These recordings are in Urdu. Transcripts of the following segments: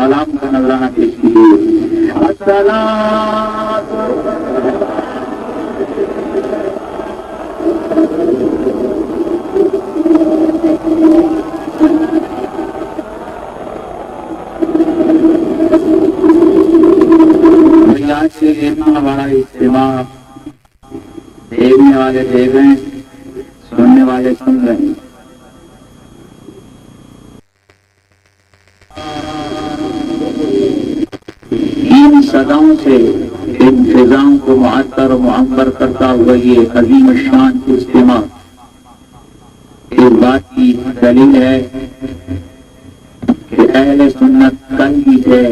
سلام کا نذرانہ پیش کیجیے. الصلاۃ آج سے اتنا بڑا اجتماع دیکھنے والے دیکھ رہے ہیں, سننے والے سن رہے ہیں. ان صداؤں سے ان فضاؤں کو معطر و معبر کرتا ہوا یہ عظیم الشان اجتماع اس بات کی دلیل ہے کہ اہل سنت کل بھی تھے,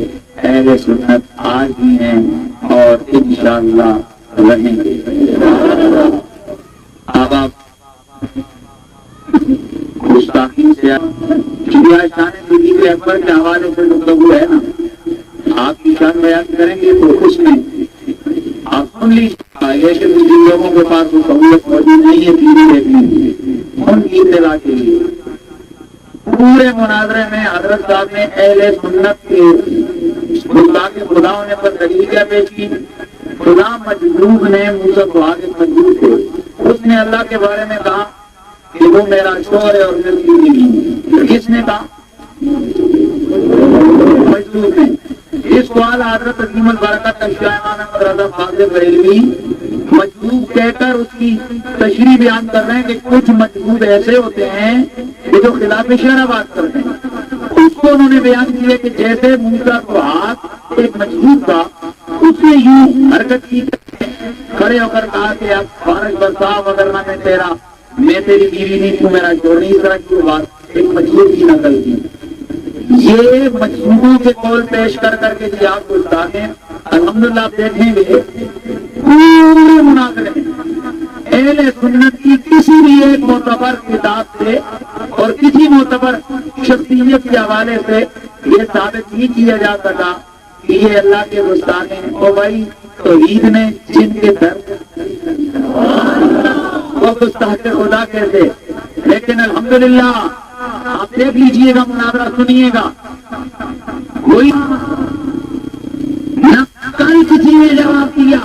اہل سنت آج بھی ہیں اور انشاءاللہ رہیں گے. اب آپ گستاخی سے شان نبی اکبر کے حوالے سے گفتگو ہے نا, آپ کی شان بیان کریں گے تو اس میں آپ سن لیجیے کہ جن لوگوں کے پاس وہ سہولت موجود نہیں ہے ٹی وی دیکھنے کی, ان کی اطلاع کے لیے پورے مناظرے میں حضرت صاحب نے اہل سنت کے گستاخ خداؤں نے پر دلیل کیا پیش کی. خدا مجذوب نے موسیٰ کو آگے مجذوب تھے, اس نے اللہ کے بارے میں کہا کہ وہ میرا شوہر ہے اور میری بیوی. کس نے کہا؟ مجذوب نے. اس سوال حضرت عظیم البرکت شاہ احمد رضا فاضل بریلوی مجذوب کہہ کر اس کی تشریح بیان کر رہے ہیں کہ کچھ مجذوب ایسے ہوتے ہیں کہ جو خلاف شرع بات کرتے ہیں. اس کو انہوں نے بیان کیا کہ جیسے موسیٰ کو ہاتھ ایک مجذوب کا, اس نے یوں حرکت کی, کھڑے ہو کر کہا کہ اب بارش برساؤ وغیرہ میں تیری بیوی نہیں, تو میرا جوڑ نہیں. اس طرح کی بات ایک مجذوب کی نقل کی. یہ مجذوبوں کے قول پیش کر کر کے جی آپ کو بتاتے الحمدللہ آپ دیکھیں گے پورے مناظرے میں اہل سنت کی کسی بھی ایک معتبر کتاب سے اور کسی معتبر شخصیت کے حوالے سے یہ ثابت نہیں کیا جا سکا کہ یہ اللہ کے گستاخ ہیں. اور بھائی توحید نے جن کے در وہ گستاخ خدا کہتے, لیکن الحمدللہ آپ دیکھ لیجئے گا, مناظرہ سنیے گا, کوئی نہ کل کسی نے جواب دیا,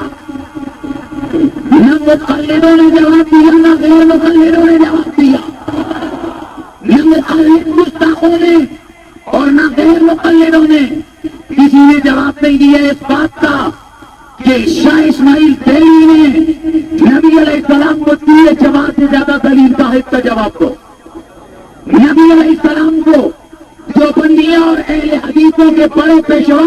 نہ مقلدوں نے جواب دیا, نہ غیر مقلدوں نے جواب دیا, نہ مقلد گستاخوں نے اور نہ غیر مقلدوں نے کسی نے جواب نہیں دیا اس بات کا کہ شاہ اسماعیل دہلی نے نبی علیہ السلام کو دیے جواب سے زیادہ دلیل صاحب کا جواب دو. نبی علیہ السلام کو جو بندیاں اور اہل حدیثوں کے بڑے پیشوا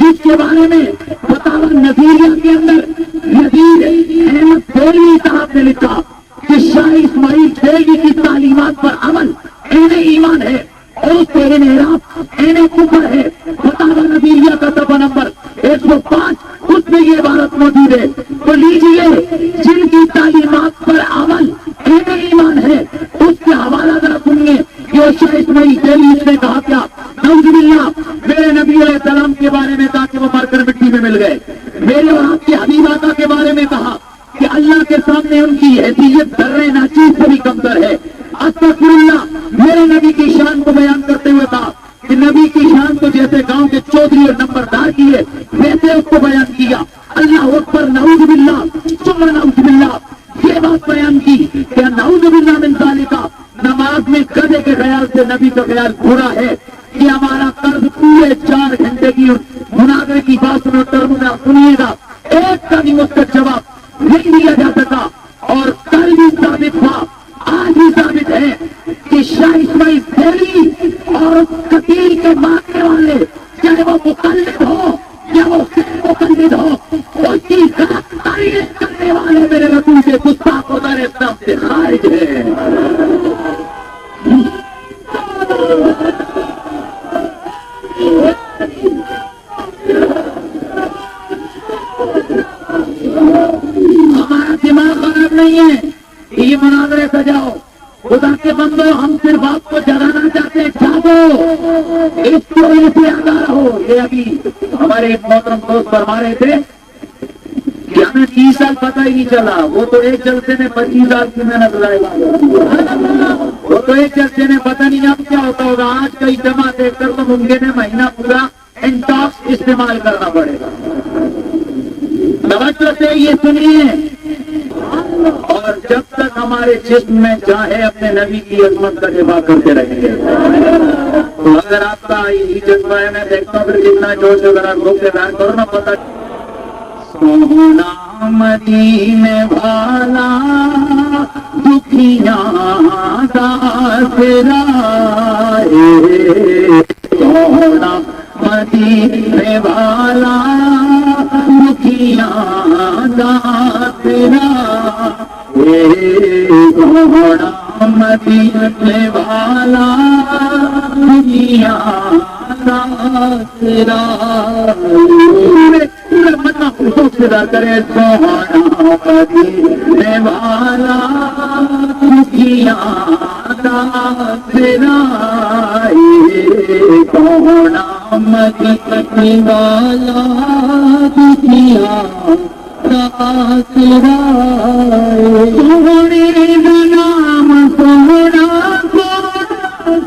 جس کے بارے میں فتاوی نظیریہ کے اندر نذیر احمد دہلوی صاحب نے لکھا کہ شاہ اسماعیل دہلوی کی تعلیمات پر عمل عین ایمان ہے اور اس کے انحراف عین کفر ہے. فتاوی نظیریہ کا صفحہ نمبر 105 اس میں یہ عبارت موجود ہے. تو لیجیے جن کی تعلیمات پر عمل عین ایمان ہے اس کے حوالہ ذرا سنیے کہ شاہ اسماعیل دہلوی اس نے کہا کیا. نعوذ باللہ میرے نبی علیہ السلام کے بارے میں کہا کہ وہ مر کر مٹی میں مل گئے. میرے اور آپ کی حبیب آقا کے بارے میں کہا کہ اللہ کے سامنے ان کی حیثیت ذرے ناچیز سے بھی کمتر ہے. استغفر اللہ میرے نبی کی شان کو بیان کرتے ہوئے کہا کہ نبی کی شان کو جیسے گاؤں کے چودھری اور نمبردار کی ہے ویسے اس کو بیان کیا. اللہ اکبر نعوذ باللہ ثم نعوذ باللہ یہ بات بیان کی کہ نعوذ باللہ من ذالک نماز میں گدھے کے خیال سے نبی کا خیال برا ہے. یہ ہمارا قرض پورے 4 گھنٹے کی مناظرے کی بات سنیے گا, ایک کا بھی اس کا جواب نہیں دیا جا سکا. اور کل بھی ثابت ہوا, آج بھی ثابت ہے کہ شاہ اسماعیل دہلوی اور قتیل کے ماننے والے چاہے وہ مقلد ہو یا وہ مقلد ہو, اس کی تعریف کرنے والے میرے رسول کے گستاخ و دار اسلام سے خارج ہے. ہمارا دماغ خراب نہیں ہے, یہ مناظرے سجاؤ. خدا کے بندو ہم صرف آپ کو جگانا چاہتے ہیں, جاگو اس کو ایسے آگاہ ہو. یہ ابھی ہمارے ایک محترم دوست فرما رہے تھے کہ ہمیں 30 سال پتہ ہی نہیں چلا, وہ تو ایک جلسے میں 25 سال کی محنت لائے گا, وہ تو ایک جلسے میں پتہ نہیں اب کیا ہوتا ہوگا. آج کا اجتماع دیکھ کر تو ممکن ہے مہینہ پورا انٹاکس استعمال کرنا پڑے گا. توجہ سے یہ سنیے، اور جب تک ہمارے جسم میں چاہے اپنے نبی کی عظمت کا دفاع کرتے رہیں گے. تو اگر آپ کا یہ جذبہ ہے، میں دیکھتا ہوں پھر کتنا جوش ہے، ذرا روک کے بیان کرو نا. پتہ سونا مدینے والا دکھیاں دا تیرا، سونا مدینے والا دکھیاں دا تیرا، سونا مدینے والا دکھیاں دا تیرا. مطلب خوشوں سے کرے سونا مدینے والا دکھیاں دا تیرا، سونا مدینے والا دکھیاں دا تیرا. سونے دا نام سونا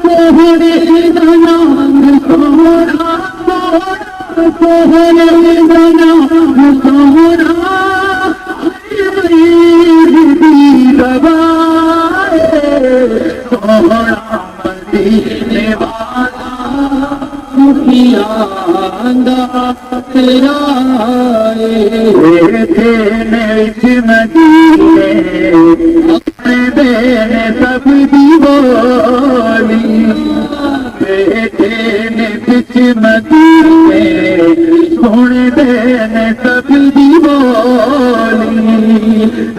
سونے دا نام سونا سونے دا نام سونا سونا مدینے والا دکھیاں دا تیرا، مدینے اپنے دینے سب دی بولی، بیٹے نے بچ مدینے سونے دینے سب دی بولی،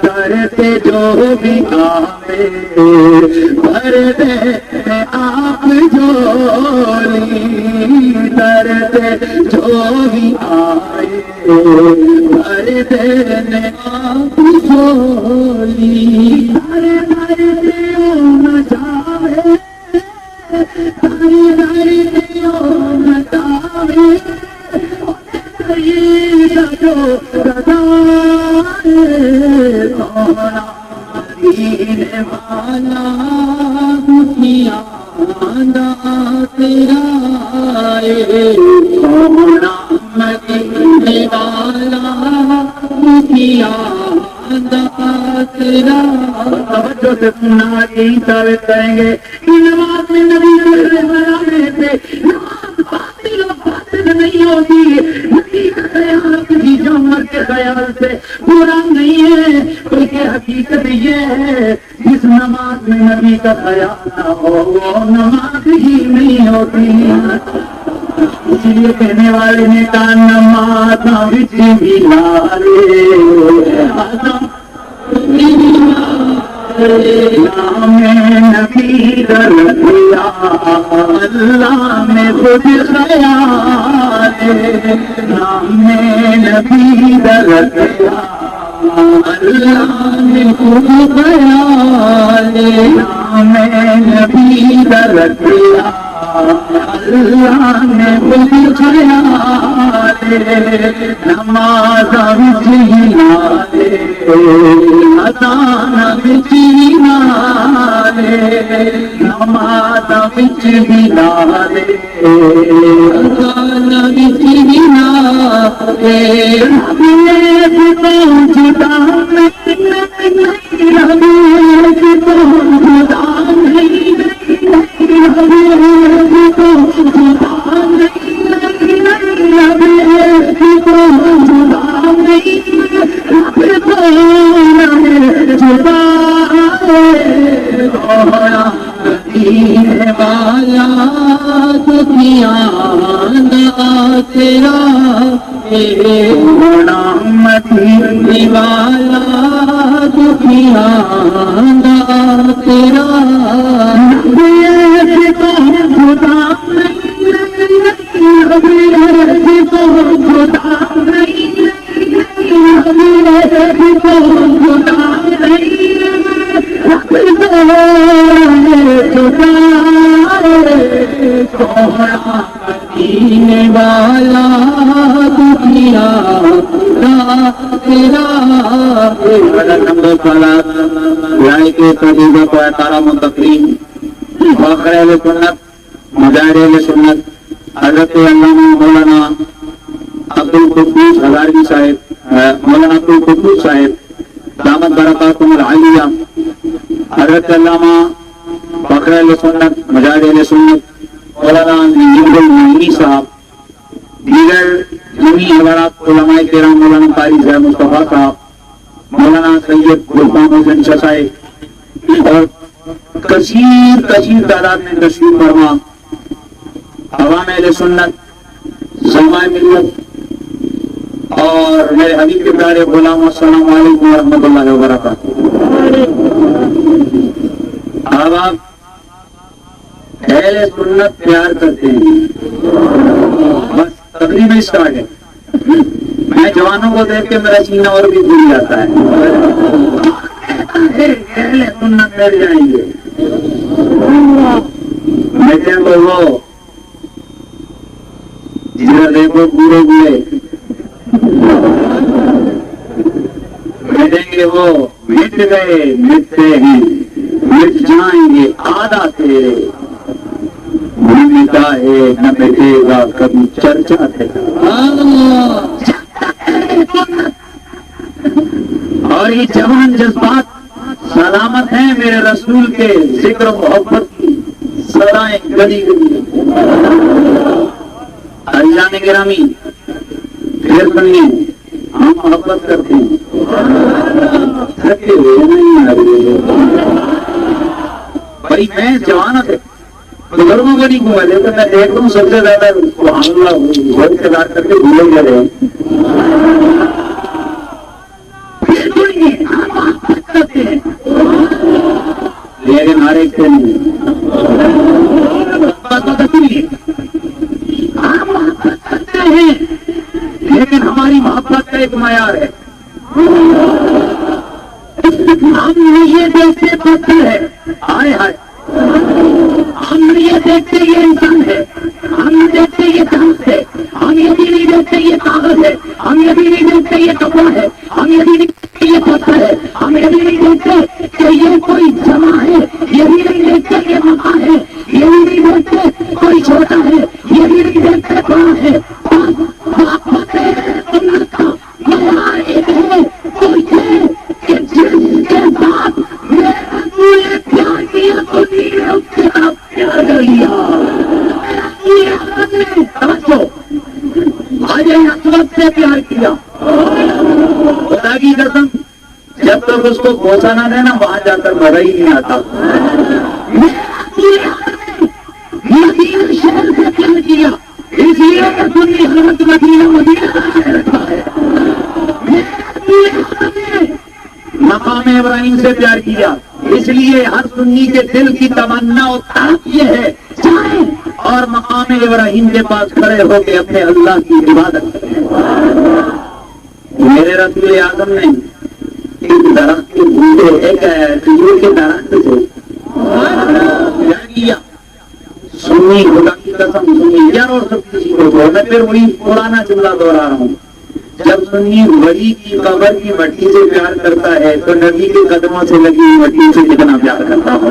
کرتے جو بھی آئے بھر دینے آپ جولی، کرتے جو بھی آئے بھر دینے آپ جولی. ارے ارے دیو نہ جاوے، ارے ارے دیو نہ جاوے، جو سونا مدینے والا دکھیاں دا تیرا، سونا مدینے والا دکھیاں دا تیرا. توجہ سے سننا، یہی ثابت کریں گے کہ نماز میں نبی پہ نماز باطل و فاسد نہیں ہوتی. نبی کا خیال کسی جانور کے خیال سے برا نہیں ہے، بلکہ حقیقت یہ ہے جس نماز میں نبی کا خیال نہ ہو وہ نماز ہی نہیں ہوتی. اسی لیے کہنے والے نے کہا نماز وچ ملالے نام نبی در دیا، اللہ نے خود خیال، نام نبی در دیا، اللہ نے خود خیال، نام نبی در دیا، اللہ نے خود خیال. نماز وچ نالے اذان وچ نالے، نماز وچ نالے اذان وچ نالے، ربی تو جدا نہیں، ربی تو جدا نہیں، مدینے والا دکھیاں دا تیرا، سونا مدینے والا دکھیاں دا تیرا. مدینے والا دکھیاں دا تیرا. نمبر سالات رائے کے تجربہ کو اطارہ منتقرین واقع سنت مظاہر سنت حضرت علامہ مولانا القدوس ہزاروی صاحب، مولانا عبد القدوس صاحب دامت برکاتہم العالیہ، حضرت علامہ فخر اہل سنت مجاہد اہل سنت مولانا نجیب المعینی صاحب، دیگر جمعی حضرات علماء کرام، مولانا قاری زید مصطفیٰ صاحب، مولانا سید غلام حسین شاہ صاحب اور کثیر تعداد میں تشریف فرما عوام اہل سنت، علماء ملت اور میرے حبیب کے پیارے غلام، السلام علیکم ورحمۃ اللہ وبرکاتہ۔ اب آپ اہل سنت پیار کرتے ہیں، بس تقریب اسٹارٹ ہے۔ میں جوانوں کو دیکھ کے میرا سینہ اور بھی بھول جاتا ہے، اہل سنت مل جائیں گے بیٹے کو وہ جدھر دیکھو پورے ہوئے بیٹیں گے، وہ مٹ گئے مٹتے ہیں مٹ جائیں گے آدھا تیرے، مٹا ہے نہ مٹے گا کبھی چرچا تیرا۔ اور یہ جوان جذبات سلامت ہیں میرے رسول کے ذکر و محبت کی سدائیں گلی گلی۔ اللہ نے گرامی پھر سنیے، ہم محبت کرتے ہیں، تھکے ہوئے نہیں آ رہے بھائی، میں جوان تھے بزرگوں کو نہیں کہوں، لیکن میں دیکھ دوں سب سے زیادہ سبحان اللہ انتظار کر کے بھولے جا رہے ہیں۔ لیکن ہر ایک سے نہیں، ہم محبت کرتے ہیں لیکن ہماری محبت کا ایک معیار ہے، ہم یہ دیکھتے پتھر ہے، ہائے ہائے، ہم یہ دیکھتے یہ انسان ہے، ہم یہ دیکھتے یہ کاغذ ہے، ہم یہ بھی نہیں دیکھتے یہ کاغذ ہے، ہم یہ بھی نہیں دیکھتے یہ کپڑا ہے، ہم یہ بھی نہیں دیکھتے یہ پتھر ہے، ہم یہ بھی نہیں دیکھتے کہ یہ کوئی جمع ہے، یہ بھی نہیں دیکھتے یہ مکان ہے، یہ بھی نہیں دیکھتے کوئی چھوٹا ہے، یہ بھی نہیں دیکھتے بڑا ہے، پیار کیا خدا کی قسم، جب تک اس کو پہنچا نہ دینا وہاں جا کر مزہ ہی نہیں آتا۔ مدینہ شہر سے پیار کیا اس لیے کہ سنی حضرت مدینہ رکھا ہے، مقام ابراہیم سے پیار کیا اس لیے ہر سنی کے دل کی تمنا اور طلب یہ ہے جائیں اور مقام ابراہیم کے پاس کھڑے ہو کے اپنے اللہ کی عبادت کریں۔ میرے رسول اعظم نے ایک درخت کے بوٹے، ایک کھجور کے درخت سے کیا کیا؟ سنی خدا کی قسم سنی یار، اور سب کسی کو میں پھر وہی پرانا جملہ دوہرا رہا ہوں، جب سنی ولی کی قبر کی مٹی سے پیار کرتا ہے تو نبی کے قدموں سے لگی مٹی سے کتنا پیار کرتا ہو۔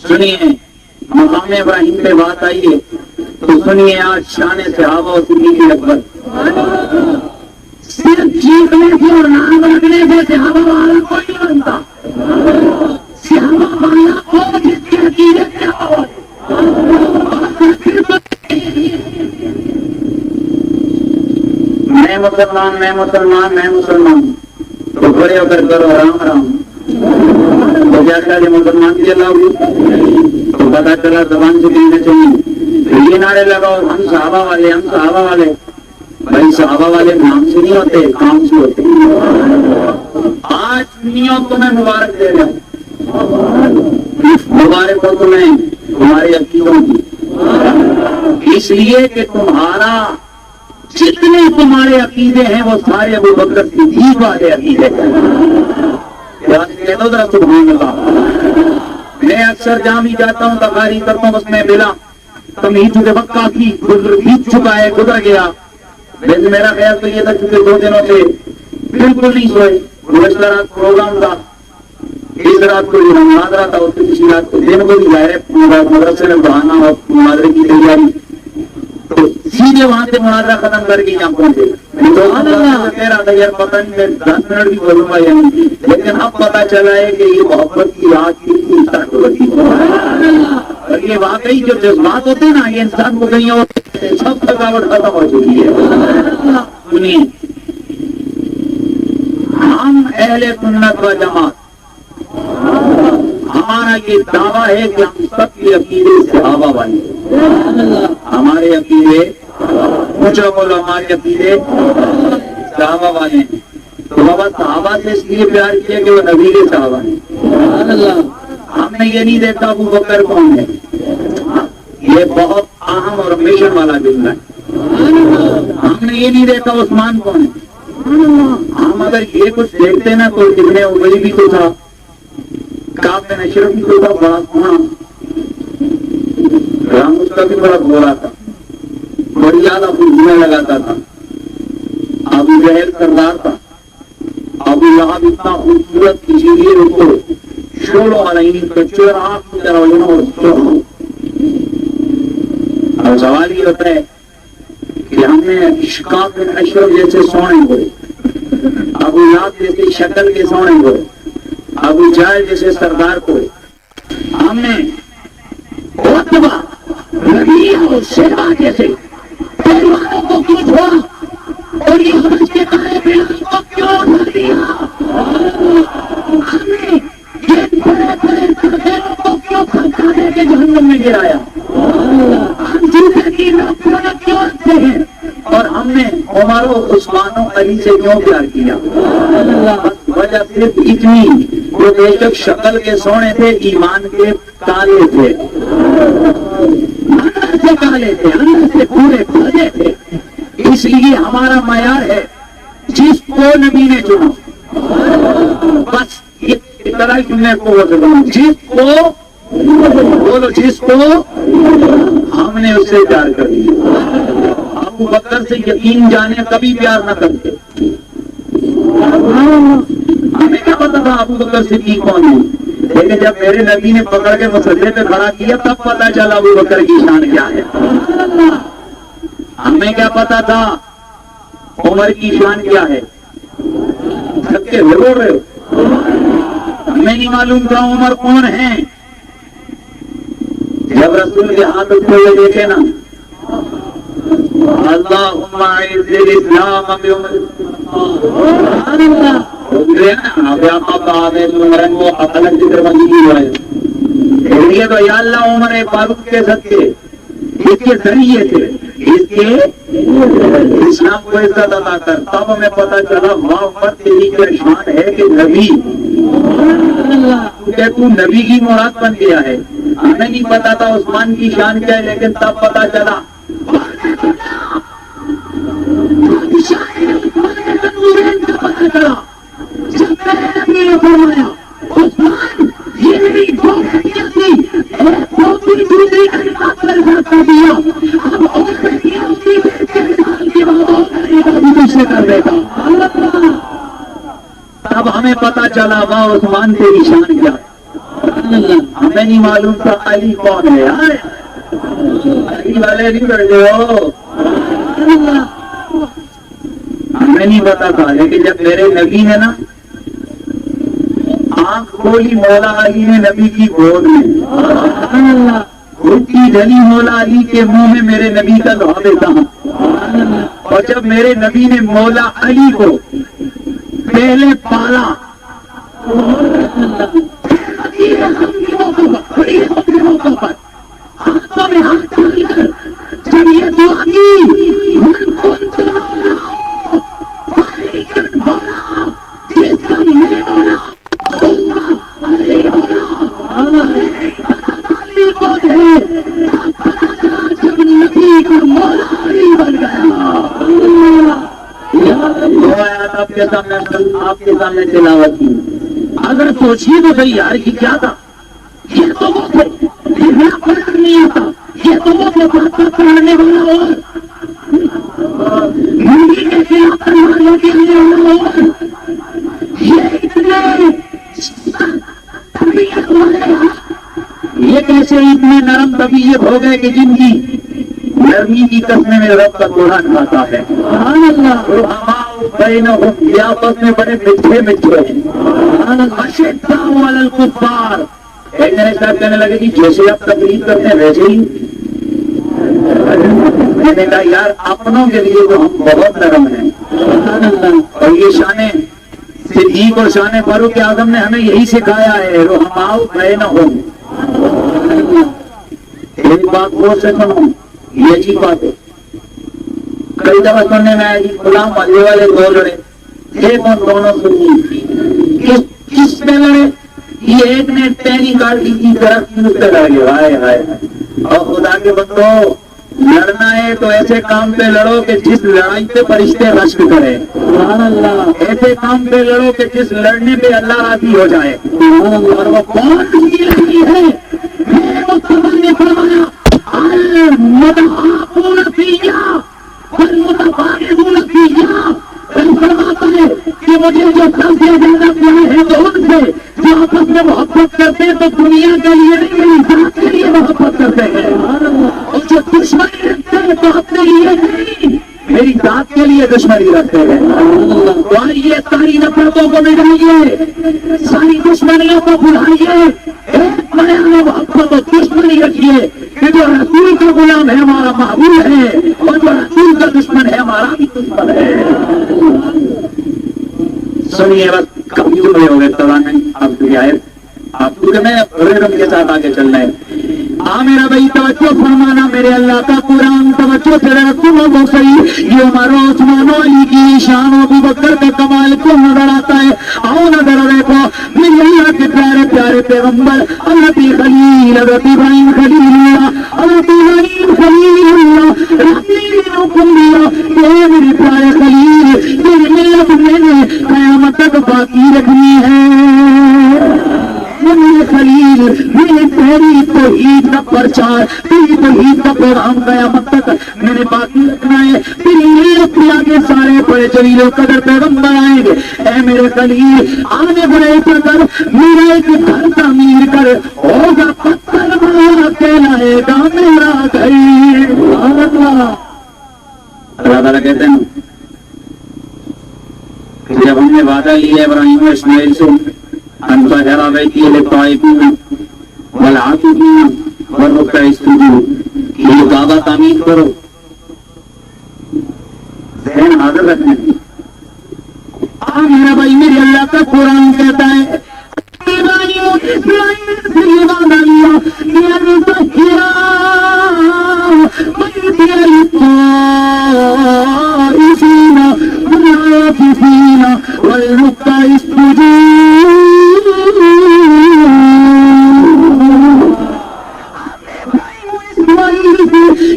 سنیے مقام ابراہیم پہ بات آئی ہے تو سنیے آج شان صحابہ و صدیق اکبر، صرف چیخنے سے اور نام رکھنے سے صحابہ والا کوئی نہیں بنتا، صحابہ والا کو جس کے عقیدے سے میں مسلمان میں مسلمان میں مسلمان تو کھڑے ہو کر کرو رام رام، تو کیا کہ مسلمان کی اللہ ہوگی تو پتا چلا زبان سے کہنا چاہیے، یہ نعرے لگاؤ ہم صحابہ والے ہم صحابہ والے، بھائی صحابہ والے نام سے نہیں ہوتے کام سے ہوتے۔ آج سنیوں کو میں مبارک دے رہا ہوں، مبارک ہو تمہیں تمہارے عقیدوں کی، اس لیے کہ تمہارا جتنے تمہارے عقیدے ہیں وہ سارے ابو بکر صدیق والے عقیدے ہیں۔ کہہ دو ذرا سبحان اللہ۔ میں اکثر جہاں بھی جاتا ہوں تقاریر کرتا ہوں، اس میں ملا تمہیں چونکہ وقت کافی بیت چکا ہے گزر گیا، لیکن میرا خیال تو یہ تھا چونکہ 2 دنوں سے بالکل نہیں سوئے، گزشتہ رات پروگرام تھا، اس رات کو محاضرہ تھا، اس کی رات کو دن کو بھی ظاہر ہے مدرسے میں پڑھانا اور محاضرے کی تیاری، تو سیدھے وہاں سے مناظرہ ختم کر کے یہاں پہنچے میرا تھا یار پتہ نہیں میں 10 منٹ بھی بولوں گا یا نہیں، لیکن اب پتا چلا ہے کہ یہ محبت کی آگ کتنی سخت ہوتی ہے، اور یہ واقعی جو جذبات ہوتے ہیں نا یہ انسان کو کہیں اور سب تھکاوٹ ختم ہو چکی ہے۔ سنیے، ہم اہل سنت و جماعت ہمارا یہ دعویٰ ہے کہ ہم سب کے عقیدے صحابہ والے، ہمارے عقیدے پوچھو بولو ہمارے عقیدے صحابہ والے ہیں۔ تو بابا صحابہ سے اس لیے پیار کیا کہ وہ نبی کے صحابہ ہیں۔ ہم نے یہ نہیں دیکھا ابو بکر کون ہے، یہ بہت اہم اور مشن والا جملہ ہے۔ ہم نے یہ نہیں دیکھا عثمان کون ہے، ہم اگر یہ کچھ دیکھتے نا تو ابن ابی بھی تو تھا، کعب بن اشرف بھی تو تھا، بڑا سونا رام، اس کا بھی بڑا گورا تھا، بڑی زیادہ خوشبوئیں لگاتا تھا۔ ابو جہل سردار تھا، ابو لہب اتنا خوبصورت اسی لیے اس کو شولوں والا کچور آنکھ کی طرح۔ اور سوال یہ ہوتا ہے کہ ہم نے کعب بن اشرف جیسے سونے ہوئے، ابو لہب جیسے شکل کے سونے ہوئے، ابو جہل جیسے سردار کو ہم نے عتبہ ربیعہ اور شیبہ جیسے پہلوانوں کو کیوں چھوڑا اور یہ حج کے قائم بلال کو کیوں اٹھا دیا؟ ہم نے یہ بڑے بڑے تاخیروں کو کیوں کھڑکھانے کے جہنم میں گرایا؟ ہم جیسے کی نوکریوں نے کیوں رکھتے ہیں؟ اور ہم نے عمر و عثمان و علی سے کیوں پیار کیا؟ وجہ صرف اتنی، وہ بے شک شکل کے سونے تھے، ایمان کے کالے تھے، اندر سے کالے تھے، اندر سے پورے بھرے تھے۔ اس لیے ہمارا معیار ہے جس کو نبی نے چنا، بس اس طرح چننے کو وہ جس کو بولو، جس کو ہم نے اس سے پیار کر لیا۔ ابو بکر سے یقین جانے کبھی پیار نہ کرتے، ہمیں کیا پتا تھا ابو بکر صدیق کون ہے، لیکن جب میرے نبی نے پکڑ کے مسجد پہ کھڑا کیا تب پتا چلا ابو بکر کی شان کیا ہے۔ ہمیں کیا پتا تھا عمر کی شان کیا ہے، سب کے بول رہے ہو، ہمیں نہیں معلوم تھا عمر کون ہے۔ جب رسول کے ہاتھ اٹھے ہوئے دیکھے نا، اللہم اعز الاسلام بعمر، الگ ذکر بندی کی ہے تو یا اللہ عمر فاروق کے صدقے، اس کے ذریعے سے اس کے اسلام کو عزت عطا کر۔ تب ہمیں پتا چلا واہ عمر تیری کیا شان ہے کہ نبی، کیونکہ تو نبی کی مراد بن گیا ہے۔ ہمیں نہیں پتا تھا عثمان کی شان کیا ہے، لیکن تب پتا چلا۔ پتا چلا جب میرے نبی نے فرمایا عثمان یہ میری دو بیٹیاں تھی، ایک دوسری دوسری کلمات پر اضافہ کر دیا، اب اور بیٹیاں ہوتی کے سال کے بعد اور کرنے کا بھی دوسرے کر دے گا۔ تب ہمیں پتا چلا واہ عثمان تیری شان کیا ہے۔ ہمیں نہیں معلوم تھا علی کون ہے، علی والے نہیں بیٹھے ہو، ہمیں نہیں پتا تھا۔ لیکن جب میرے نبی نے نا آنکھ کھولی مولا علی نے نبی کی گود میں، گھٹی ڈلی مولا علی کے منہ میں میرے نبی کا لحاظ تھا۔ اور جب میرے نبی نے مولا علی کو پہلے پالا، ہاتھوں میں ہاتھ ڈال کر جب یہ دعا کی، آپ کے سامنے تلاوت کی۔ اگر سوچیے تو صحیح یار یہ کیا تھا، یہ تو وہ تھے نہیں آتا، یہ تو وہ تھے پڑھنے والا اور ہندی کے خلاف کرنے کے لیے اور یہ اتنے یہ کیسے اتنے نرم طبیعت ہو گئے کہ جن کی گرمی کی قسمیں میں رب کا قرآن کھاتا ہے. یہ آپس میں بڑے میٹھے میٹھے ہیں. اشداء علی الکفار. ایک جنے صاحب کہنے لگے کہ جیسے آپ تقریر کرتے ہیں ویسے ہی. میں نے کہا یار اپنوں کے لیے تو ہم بہت نرم ہیں, اور یہ شان صدیق اور شان فاروق اعظم نے ہمیں یہی سکھایا ہے, رحماء بینہم. ایک بات غور سے سنو, یہ عجیب بات ہے. کئی دفعہ سننے میں آئے جی غلام علی والے دو لڑے, ایک اور دونوں سنی کس پہ لڑے؟ یہ ایک نے ٹہنی کاٹ لی تھی, درخت کی پہ لڑ گئے. ہائے ہائے. اور خدا کے بندو, لڑنا ہے تو ایسے کام پہ لڑو کہ جس لڑائی پہ فرشتے رشک کرے. ایسے کام پہ لڑو کہ جس لڑنے پہ اللہ راضی ہو جائے. اور وہ کون سی لڑائی ہے؟ میرے مصطفیٰ نے فرمایا المتحابون فیّا والمتباغضون فیّا. فرماتا ہے کہ مجھے جو سب سے زیادہ پیار ہے تو ان سے جو آپس میں محبت کرتے ہیں تو دنیا کے لیے نہیں, میری ذات کے لیے محبت کرتے ہیں. اور جو دشمنی رکھتے ہیں تو اپنے لیے نہیں, میری ذات کے لیے دشمنی رکھتے ہیں. اور یہ ساری نفرتوں کو مٹائیے, ساری دشمنیوں کو بھلائیے, ایک بیان محبت اور دشمنی رکھیے کہ جو رسول کا غلام ہے ہمارا محبوب ہے, اور جو رسول کا دشمن ہے ہمارا بھی دشمن ہے. سنیے بس کبھی جملے ہو گئے ترانے اب کی آیت, آپ کو میں ریدم کے ساتھ آگے چلنا ہے. میرا بھائی توجہ فرمانا, میرے اللہ کا قرآن توجہ سے رسولوں کو صحیح. یہ عمر و عثمان و علی کی شان و ابو بکر کے کمال کو نظر آتا ہے. آؤ نظر دیکھو میرے اللہ کے پیارے پیارے پیغمبر حضرت خلیل, حضرت ابراہیم خلیل اللہ, حضرت ابراہیم خلیل اللہ یہ میرے پیارے خلیل, میری ملت میں نے قیامت تک باقی رکھنی ہے. میرے خلیل, میرے تیری توحید کا پرچار, تیری توحید کا پیغام قیامت تک میں نے باقی رکھنا ہے. تیری ملت کے آگے سارے بڑے جلیل و قدر پیغمبر آئیں گے. اے میرے خلیل, آنے بڑے قدر میرا ایک گھر تعمیر کر, ہوگا پتھر بنا کہلائے گا میرا گھر. اللہ تعالیٰ کہتے ہیں کہ جب ہم نے وعدہ لیا ابراہیم و اسماعیل سے انطہر بیتی للطائفین والعاکفین والرکع السجود, یہ کعبہ تعمیر کرو, ذہن حاضر رکھنا. میرا بھائی میرے اللہ کا قرآن کہتا ہے والرکع السجود.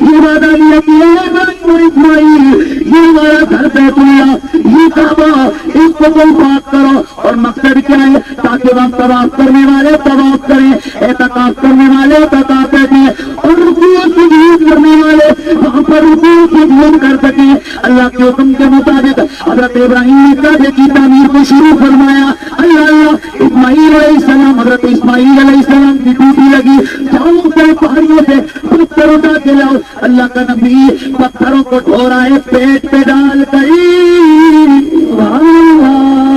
یہ وعدہ لیا کہ ابراہیم اور اسماعیل, یہ ہمارا گھر بیت اللہ, یہ کعبہ, اس کو تم پاک کرو. اور مقصد کیا ہے؟ تاکہ وہاں طواف کرنے والے طواف کریں, اعتکاف کرنے والے اعتکاف کریں, اور رکوع سجود کرنے والے وہاں پر رکوع سجود کر سکیں. اللہ کے حکم کے مطابق حضرت ابراہیم نے کعبے کی تعمیر کو شروع فرمایا. اللہ اسماعیل علیہ السلام, حضرت اسماعیل علیہ السلام کی ڈیوٹی لگی, جاؤ سے پہاڑیوں سے پتھر اٹھا کے لاؤ. اللہ کا نبی پتھروں کو ڈھو رہا ہے پیٹ پہ ڈال کر,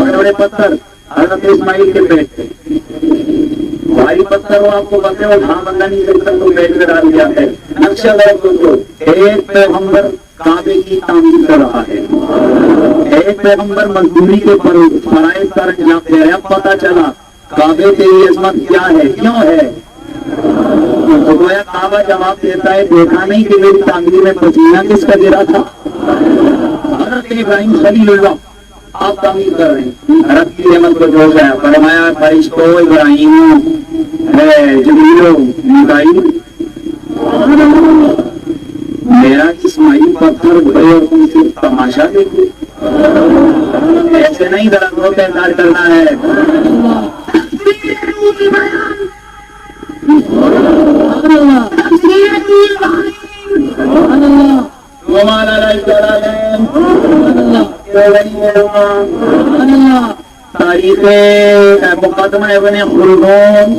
بڑے بڑے پتھر حضرت اسماعیل کے پیٹ پہ, بھاری پتھر ہو آپ کو پتہ ہو گھام بندہ نہیں سکتا تو پیٹ پہ ڈال دیا ہے. نقشہ کو ایک پیغمبر کعبے کی تعمیر کر رہا ہے, ایک پیغمبر مزدوری کے فرائض کا انجام دے رہا ہے. اب پتا چلا کعبے کی عظمت کیا ہے, کیوں ہے. تو گویا کعبہ جواب دیتا ہے, دیکھا نہیں کہ میری تعمیر میں پسینہ کس کا گرا تھا. حضرت ابراہیم خلیل اللہ آپ تعمیر کر رہے ہیں, رب کی رحمت کو جوش ہے. فرمایا فرشتوں ابراہیم ہے جبریل میکائیل, میرا اسماعیل پتھر اٹھے اور تم صرف تماشا دیکھو. ایسے نہیں درخت ہوتے انکار کرنا ہے. تاریخ مقدمہ ابن خلدون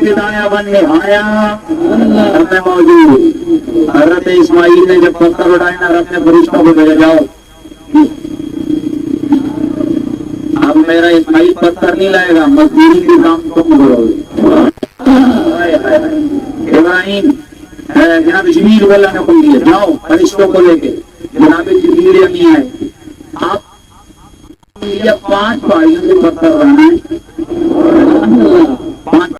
بدایہ بن نہایا رب میں موجود. حضرت اسماعیل نے جب پتھر اٹھائے نا رب نے فرشتوں کو بھیجا جاؤ اب میرا اسماعیل پتھر نہیں لائے گا مزدوری کے کام تم کرو گے. ابراہیم جناب جبریل کو اللہ نے حکم دیا جاؤ فرشتوں کو لے کے جناب جبریل نہیں آئے آپ 5 بھائیوں سے پتھر رہنا ہے